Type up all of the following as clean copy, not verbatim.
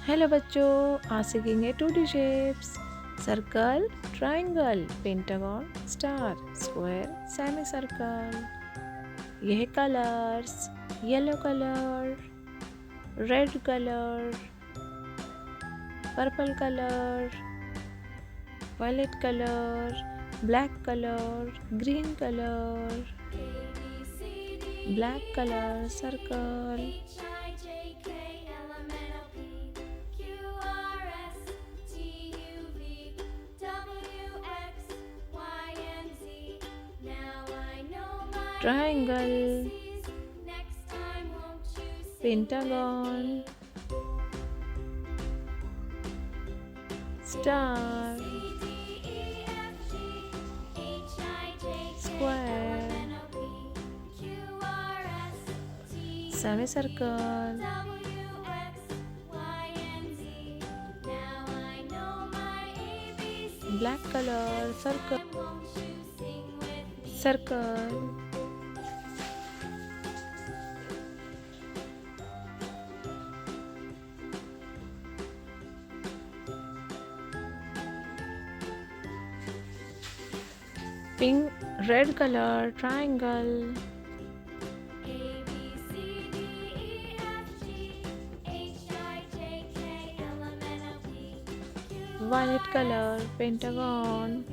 Hello बच्चों, आज सीखेंगे 2D shapes. Circle, triangle, pentagon, star, square, semi circle. यह colours, yellow colour, red colour, purple colour, violet colour, black colour, green colour, black colour, circle, triangle, pentagon, star, square, semicircle, black color, circle, circle, pink, red color, triangle, violet color, pentagon,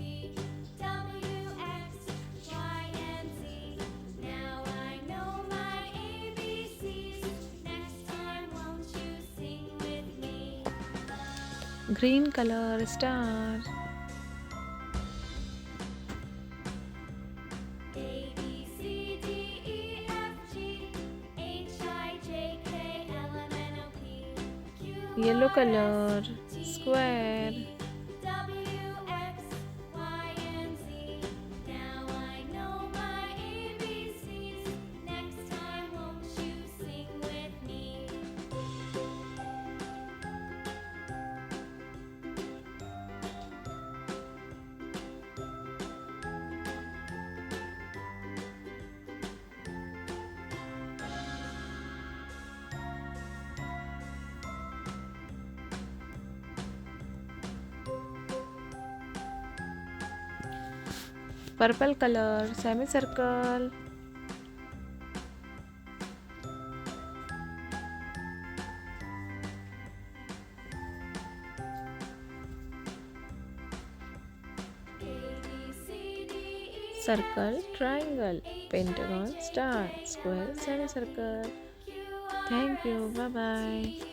green color, star, yellow color, square, purple color, semicircle, circle, triangle, pentagon, star, square, semicircle. Thank you. Bye bye.